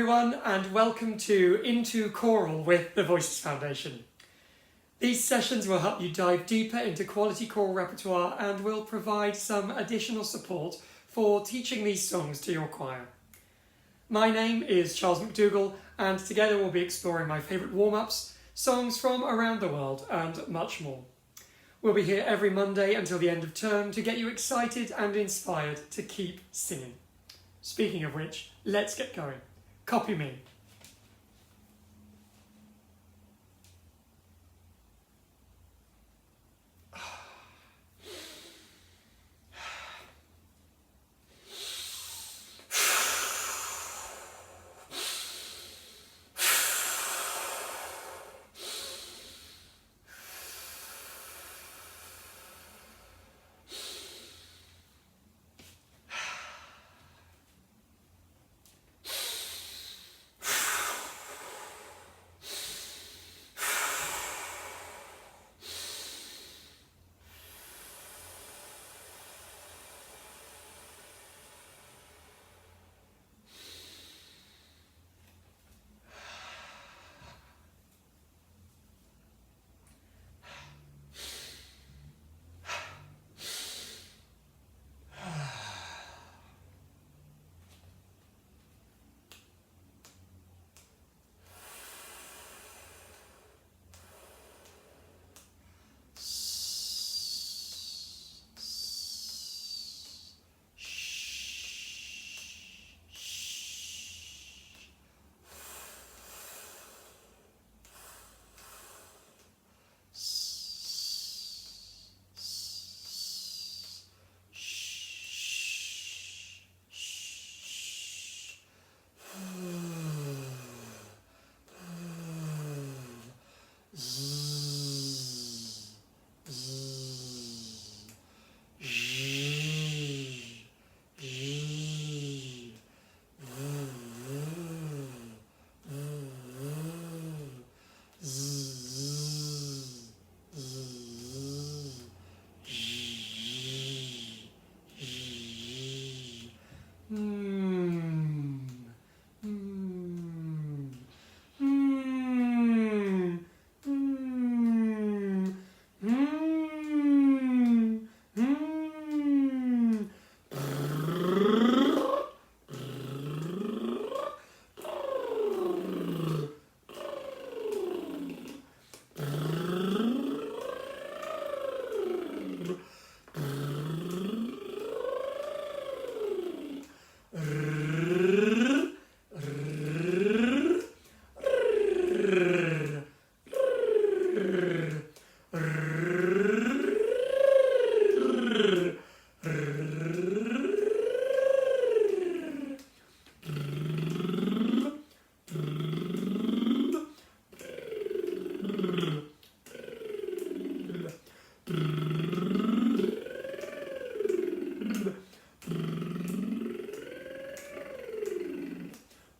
everyone, and welcome to Into Choral with the Voices Foundation. These sessions will help you dive deeper into quality choral repertoire and will provide some additional support for teaching these songs to your choir. My name is Charles MacDougall, and together we'll be exploring my favourite warm-ups, songs from around the world, and much more. We'll be here every Monday until the end of term to get you excited and inspired to keep singing. Speaking of which, let's get going. Copy me.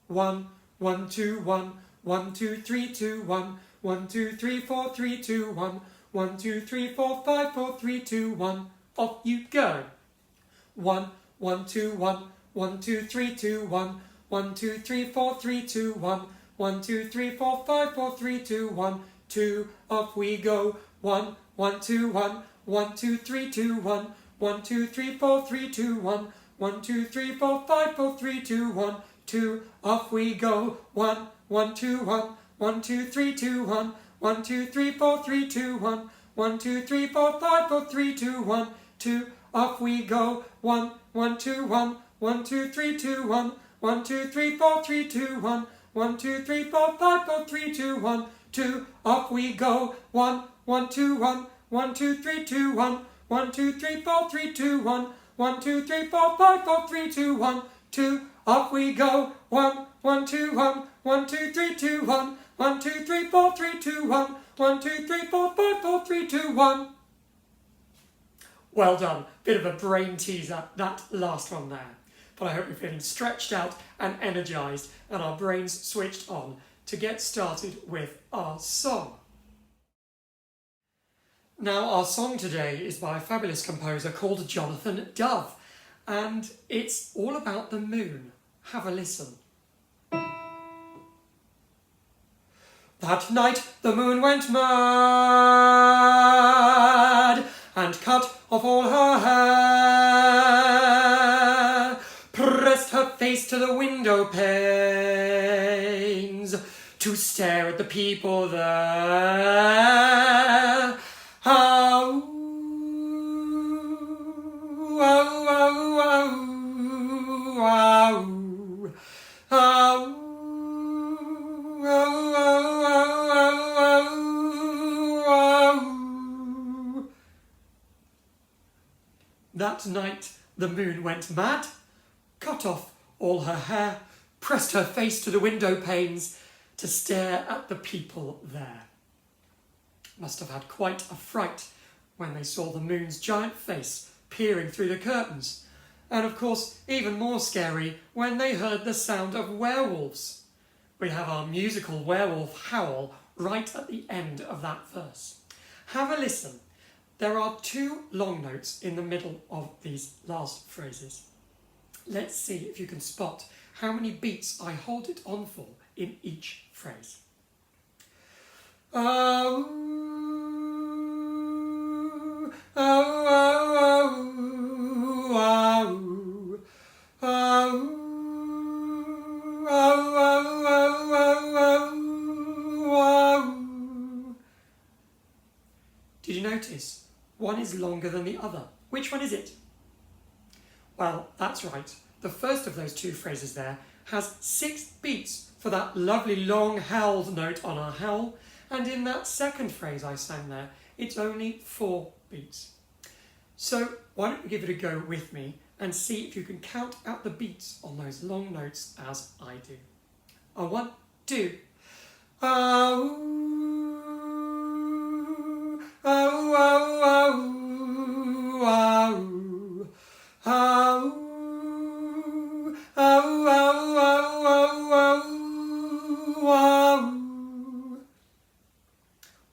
One, 1, 2, 1, 1, 2, 3, 2, 1, 1, 2, 3, 4, 3, 2, 1, 1, 2, 3, 4, 5, 4, 3, 2, 1. Off you go. 1, 1, 2, 1, 1, 2, 3, 2, 1, 1, 2, 3, 4, 3, 2, 1, 1, 2, 3, 4, 5, 4, 3, 2, 1, 2. Off we go. 1, 1, 2, 1, 1, 2, 3, 2, 1, 1, 2, 3, 4, 3, 2, 1, 1, 2, 3, 4, 5, 4, 3, 2, 1, 2. Off we go. 1, 1, 2, 1, 1, 2, 3, 2, 1, 1, 2, 3, 4, 3, 2, 1, 1, 2, 3, 4, 5, 4, 3, 2, 1, 2. Off we go. 1, 1, 2, 1, 1, 2, 3, 2, 1, 1, 2, 3, 4, 3, 2, 1, 1, 2, 3, 4, 5, 4, 3, 2, 1, 2. Off we go. 1, 1, 2, 1, 1, 2, 3, 2, 1, 1, 2, 3, 4, 3, 2, 1, 1, 2, 3, 4, 5, 4, 3, 2, 1, 2. Off we go. 1, 1, 2, 1, 1, 2, 3, 2, 1, 1, 2, 3, 4, 3, 2, 1, 1, 2, 3, 4, 5, 4, 3, 2, 1. Well done. Bit of a brain teaser, that last one there. But I hope you're feeling stretched out and energised and our brains switched on to get started with our song. Now, our song today is by a fabulous composer called Jonathan Dove, and it's all about the moon. Have a listen. That night the moon went mad and cut off all her hair, pressed her face to the window panes to stare at the people there. Oh, oh, oh, oh, oh, oh, That night the moon went mad, cut off all her hair, pressed her face to the window panes to stare at the people there. Must have had quite a fright when they saw the moon's giant face peering through the curtains, and of course even more scary when they heard the sound of werewolves. We have our musical werewolf howl right at the end of that verse. Have a listen. There are 2 long notes in the middle of these last phrases. Let's see if you can spot how many beats I hold it on for in each phrase. Oh, oh, oh, oh, oh, oh, Did you notice? One is longer than the other. Which one is it? Well, that's right. The first of those 2 phrases there has 6 beats for that lovely long howled note on our howl, and in that second phrase I sang there, it's only 4 beats. So why don't you give it a go with me and see if you can count out the beats on those long notes as I do. 1, 2. Oh, oh, oh, oh, oh, oh, oh, oh.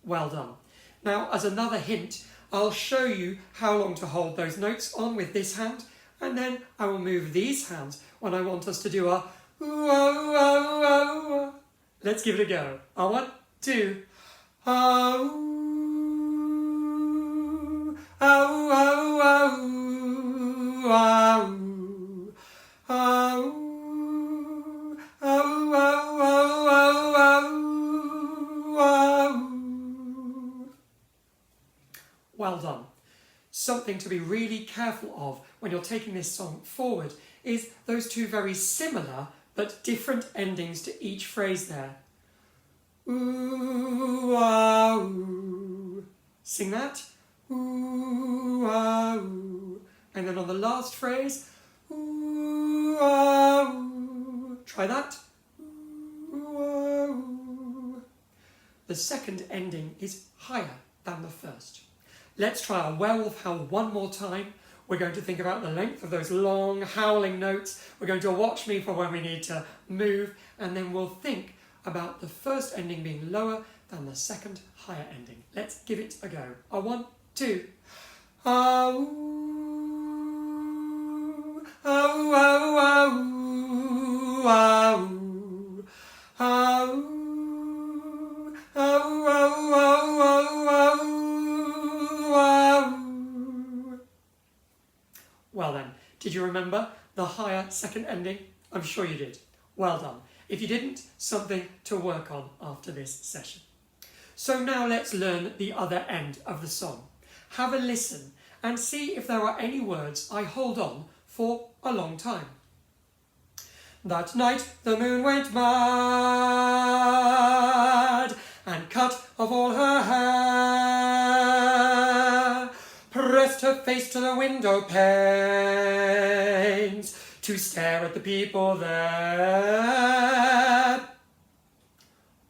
Well done. Now, as another hint, I'll show you how long to hold those notes on with this hand, and then I will move these hands when I want us to do a ooh, oh, oh, oh. Let's give it a go. 1, 2. Oh, oh, oh, oh, oh, oh. Well done. Something to be really careful of when you're taking this song forward is those 2 very similar but different endings to each phrase there. Ooh, ah, ooh. Sing that. Ooh, ah, ooh. And then on the last phrase, ooh, ah, ooh. Try that. Ooh, ah, ooh. The second ending is higher than the first. Let's try our werewolf howl one more time. We're going to think about the length of those long howling notes. We're going to watch me for when we need to move, and then we'll think about the first ending being lower than the second higher ending. Let's give it a go. 1, 2. Oh, oh, oh, oh, oh, oh, oh, oh. Well then, did you remember the higher second ending? I'm sure you did. Well done. If you didn't, something to work on after this session. So now let's learn the other end of the song. Have a listen and see if there are any words I hold on for a long time. That night the moon went mad and cut off all her hair, pressed her face to the window panes to stare at the people there.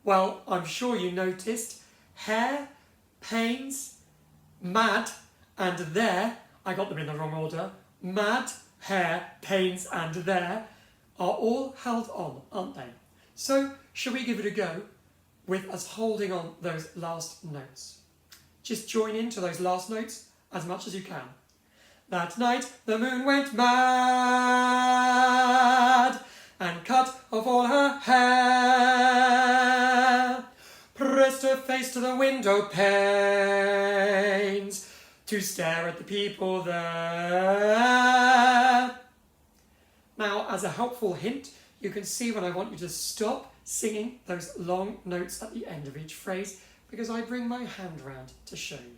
Well, I'm sure you noticed hair, panes, mad, and there, I got them in the wrong order, mad, hair, panes, and there are all held on, aren't they? So, shall we give it a go with us holding on those last notes? Just join in to those last notes as much as you can. That night the moon went mad and cut off all her hair, her face to the window panes to stare at the people there. Now, as a helpful hint, you can see when I want you to stop singing those long notes at the end of each phrase, because I bring my hand round to show you.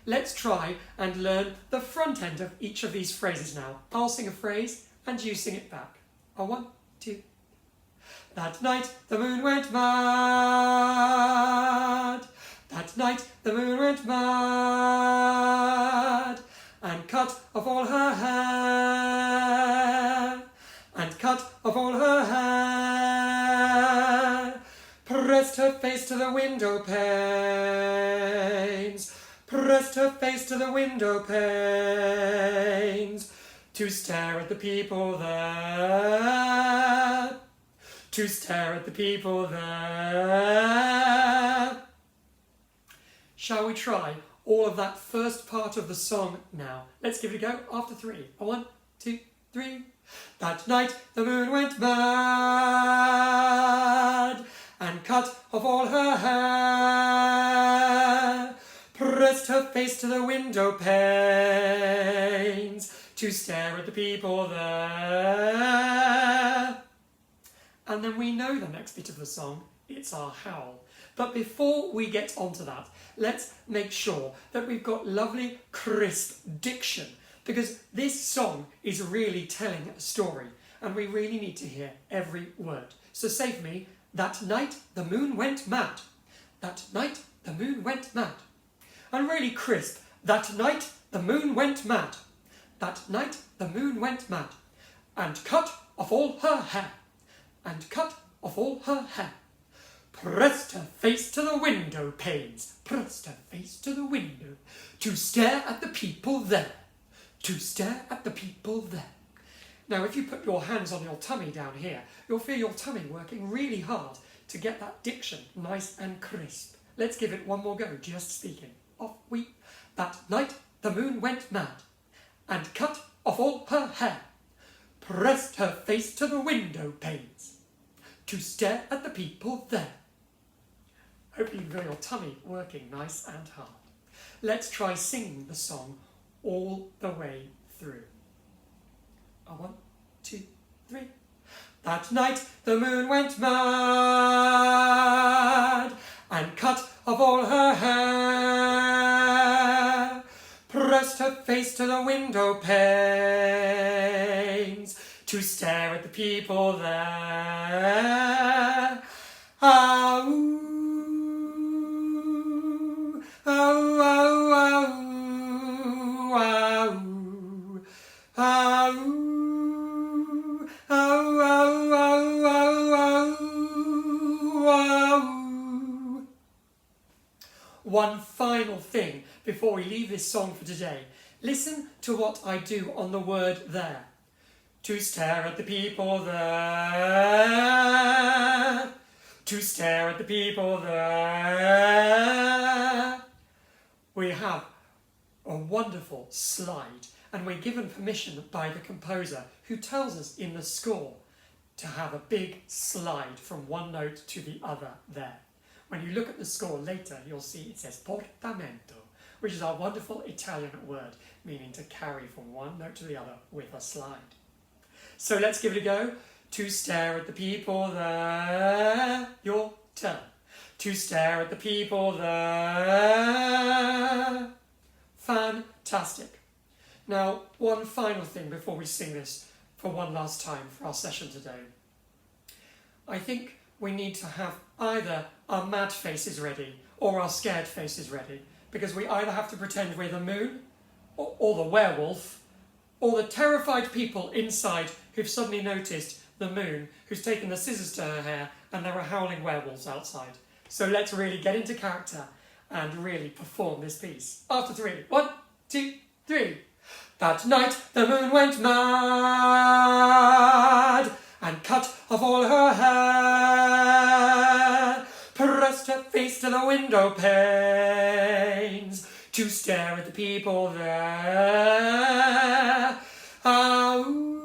Let's try and learn the front end of each of these phrases now. I'll sing a phrase and you sing it back. A 1, 2. That night the moon went mad. That night the moon went mad and cut off all her hair. And cut off all her hair. Pressed her face to the window panes. Pressed her face to the window panes to stare at the people there. To stare at the people there. Shall we try all of that first part of the song now? Let's give it a go after 3. A 1, 2, 3. That night the moon went mad and cut off all her hair. Pressed her face to the window panes to stare at the people there. And then we know the next bit of the song, it's our howl. But before we get onto that, let's make sure that we've got lovely, crisp diction, because this song is really telling a story, and we really need to hear every word. So say for me, that night the moon went mad. That night the moon went mad. And really crisp, that night the moon went mad. That night the moon went mad and cut off all her hair. And cut off all her hair. Pressed her face to the window panes. Pressed her face to the window to stare at the people there. To stare at the people there. Now, if you put your hands on your tummy down here, you'll feel your tummy working really hard to get that diction nice and crisp. Let's give it one more go, just speaking. Off we. That night the moon went mad and cut off all her hair. Pressed her face to the window panes to stare at the people there. Hope you can feel your tummy working nice and hard. Let's try singing the song all the way through. A 1, 2, 3. That night the moon went mad and cut off all her hair. Pressed her face to the window panes to stare at the people there. Ah, ooh, oh, oh, oh, ah, ooh, ah, ooh, oh, oh, oh, oh, oh, oh. One final thing before we leave this song for today. Listen to what I do on the word there. To stare at the people there. To stare at the people there. We have a wonderful slide, and we're given permission by the composer, who tells us in the score to have a big slide from one note to the other there. When you look at the score later, you'll see it says portamento, which is our wonderful Italian word, meaning to carry from one note to the other with a slide. So let's give it a go. To stare at the people there. Your turn. To stare at the people there. Fantastic. Now, one final thing before we sing this for one last time for our session today. I think we need to have either our mad faces ready or our scared faces ready, because we either have to pretend we're the moon or the werewolf, or the terrified people inside who've suddenly noticed the moon, who's taken the scissors to her hair, and there are howling werewolves outside. So let's really get into character and really perform this piece. After 3. 1, 2, 3. That night the moon went mad and cut off all her hair, pressed her face to the window panes to stare at the people there. Ah, ooh,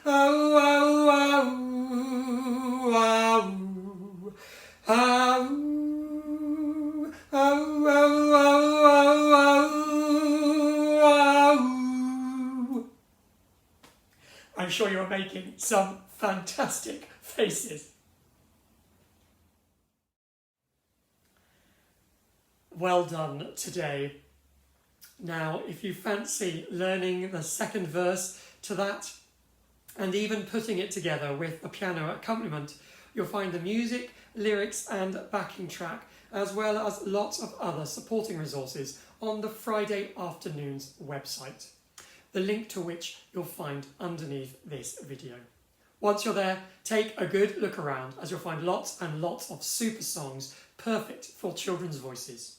oh, oh, oh, oh, sure you're making some fantastic faces. Well done today. Now, if you fancy learning the second verse to that, and even putting it together with a piano accompaniment, you'll find the music, lyrics and backing track, as well as lots of other supporting resources on the Friday Afternoons website, the link to which you'll find underneath this video. Once you're there, take a good look around, as you'll find lots and lots of super songs perfect for children's voices.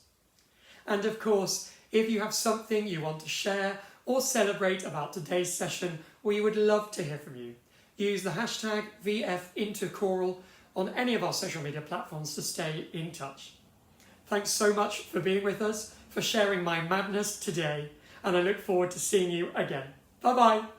And of course, if you have something you want to share or celebrate about today's session, we would love to hear from you. Use the hashtag VFIntoChoral on any of our social media platforms to stay in touch. Thanks so much for being with us, for sharing my madness today, and I look forward to seeing you again. Bye bye.